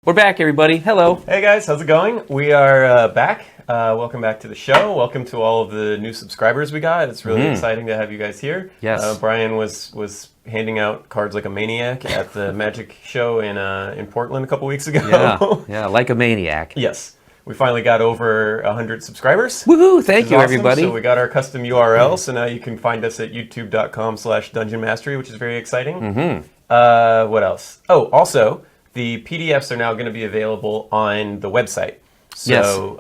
We're back, everybody. Hello. Hey guys, how's it going? We are back. Welcome back to the show. Welcome to all of the new subscribers we got. It's really exciting to have you guys here. Yes. Brian was handing out cards like a maniac at the Magic Show in Portland a couple weeks ago. Yeah, like a maniac. Yes. We finally got over 100 subscribers. Woohoo! Thank you, awesome. everybody. So we got our custom URL, so now you can find us at youtube.com/Dungeon Mastery, which is very exciting. What else? Oh, also, the PDFs are now going to be available on the website. So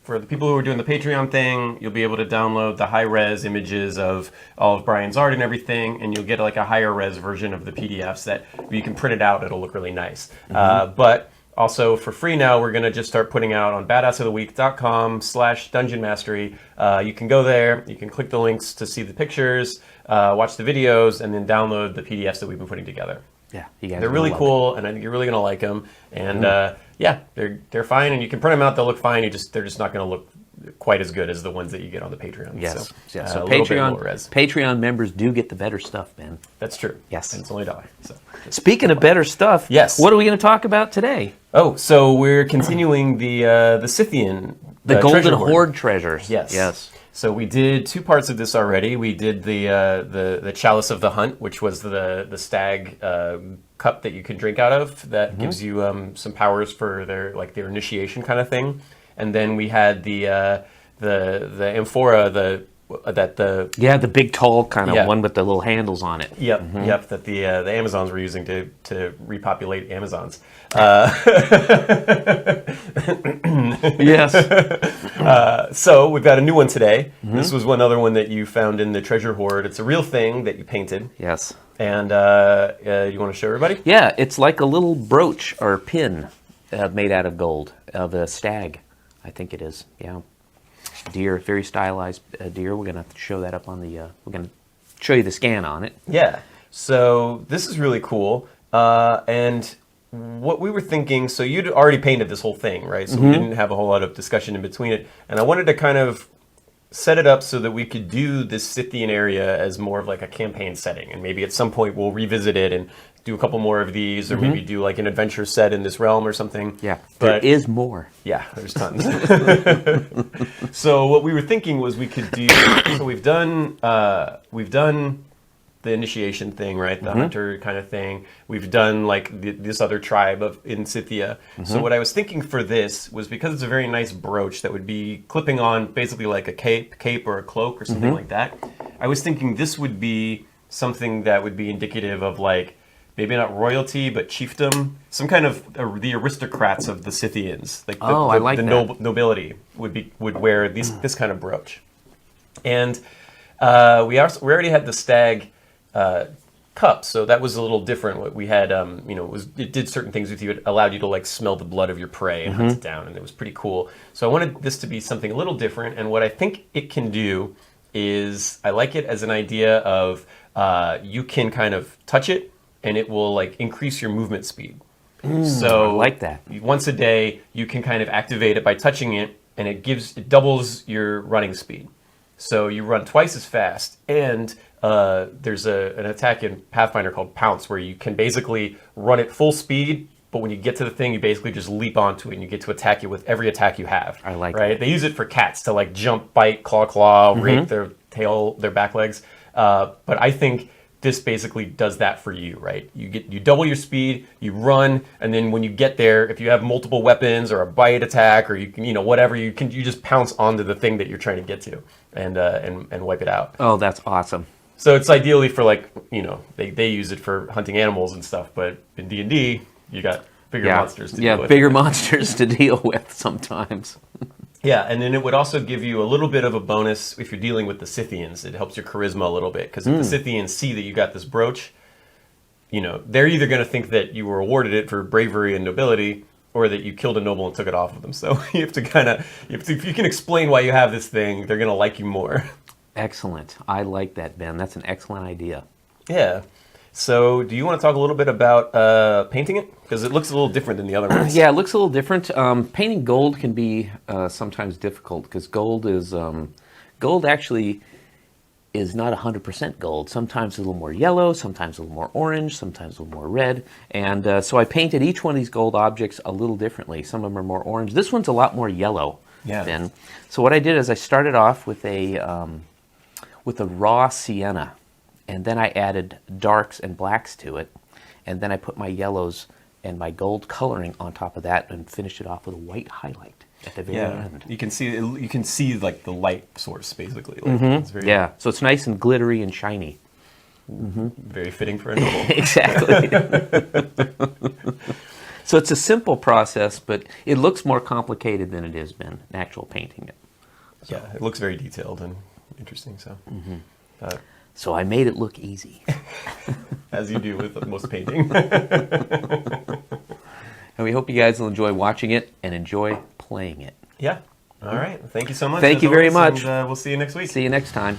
for the people who are doing the Patreon thing, you'll be able to download the high-res images of all of Brian's art and everything, and you'll get like a higher-res version of the PDFs that you can print it out. It'll look really nice. But also for free now, we're going to just start putting out on badassoftheweek.com/Dungeon Mastery. You can go there, you can click the links to see the pictures, watch the videos, and then download the PDFs that we've been putting together. Yeah, you guys. They're really cool, and I think you're really going to like them. And yeah, they're fine, and you can print them out. They'll look fine. They're just not going to look quite as good as the ones that you get on the Patreon. Yes. So Patreon members do get the better stuff, Ben. That's true. Yes. And it's only $1. So speaking of better stuff, yes. What are we going to talk about today? Oh, so we're continuing the Scythian, the Golden treasure Hoard treasures. Yes. So we did 2 parts of this already. We did the Chalice of the Hunt, which was the stag cup that you can drink out of that gives you some powers for their initiation kind of thing. And then we had the amphora, the big tall kind of one with the little handles on it. Yep. That the Amazons were using to repopulate Amazons. Yes. So we've got a new one today. This was one other one that you found in the treasure hoard. It's a real thing that you painted. Yes. And you want to show everybody? Yeah, it's like a little brooch or pin made out of gold of a stag. I think it is. Yeah. Deer, very stylized deer. We're going to show that up on the, we're going to show you the scan on it. Yeah. So this is really cool. And what we were thinking, so you'd already painted this whole thing, right? So we didn't have a whole lot of discussion in between it. And I wanted to kind of set it up so that we could do this Scythian area as more of like a campaign setting. And maybe at some point we'll revisit it and do a couple more of these, or maybe do like an adventure set in this realm or something. Yeah, but there is more. Yeah, there's tons. So what we were thinking was we could do, so we've done the initiation thing, right? The hunter kind of thing. We've done like this other tribe in Scythia. So what I was thinking for this was, because it's a very nice brooch that would be clipping on basically like a cape or a cloak or something like that. I was thinking this would be something that would be indicative of like, maybe not royalty, but chiefdom. Some kind of the aristocrats of the Scythians, like the nobility would wear this kind of brooch. And we already had the stag cup, so that was a little different. We had, it did certain things with you. It allowed you to like smell the blood of your prey and hunt it down, and it was pretty cool. So I wanted this to be something a little different. And what I think it can do is, I like it as an idea of you can kind of touch it, and it will like increase your movement speed. So I like that. Once a day, you can kind of activate it by touching it, and it doubles your running speed. So you run twice as fast, and there's an attack in Pathfinder called Pounce, where you can basically run at full speed, but when you get to the thing, you basically just leap onto it, and you get to attack it with every attack you have. I like right? that. They use it for cats to like jump, bite, claw, rake their tail, their back legs. But I think this basically does that for you, right? You double your speed, you run, and then when you get there, if you have multiple weapons or a bite attack, or you can, whatever, you just pounce onto the thing that you're trying to get to and wipe it out. Oh, that's awesome. So it's ideally for like, they use it for hunting animals and stuff, but in D&D, you got bigger monsters to deal with. Yeah, bigger monsters to deal with sometimes. Yeah, and then it would also give you a little bit of a bonus if you're dealing with the Scythians. It helps your charisma a little bit, because if the Scythians see that you got this brooch, they're either going to think that you were awarded it for bravery and nobility, or that you killed a noble and took it off of them. So you have to if you can explain why you have this thing, they're going to like you more. Excellent. I like that, Ben. That's an excellent idea. Yeah. So do you want to talk a little bit about painting it? Because it looks a little different than the other ones. Yeah, it looks a little different. Painting gold can be sometimes difficult, because gold actually is not 100% gold. Sometimes a little more yellow, sometimes a little more orange, sometimes a little more red. And so I painted each one of these gold objects a little differently. Some of them are more orange. This one's a lot more yellow. Yeah. Than. So what I did is I started off with a raw sienna, and then I added darks and blacks to it, and then I put my yellows and my gold coloring on top of that and finished it off with a white highlight at the very end. You can see like the light source basically. Like, it's very, Yeah, so it's nice and glittery and shiny. very fitting for a novel. Exactly. So it's a simple process, but it looks more complicated than it has been, actual painting it. Yeah, it looks very detailed and interesting. So, So I made it look easy. as you do with most painting. And we hope you guys will enjoy watching it and enjoy playing it. Yeah. All right. Thank you so much. Thank you very much. And, we'll see you next week. See you next time.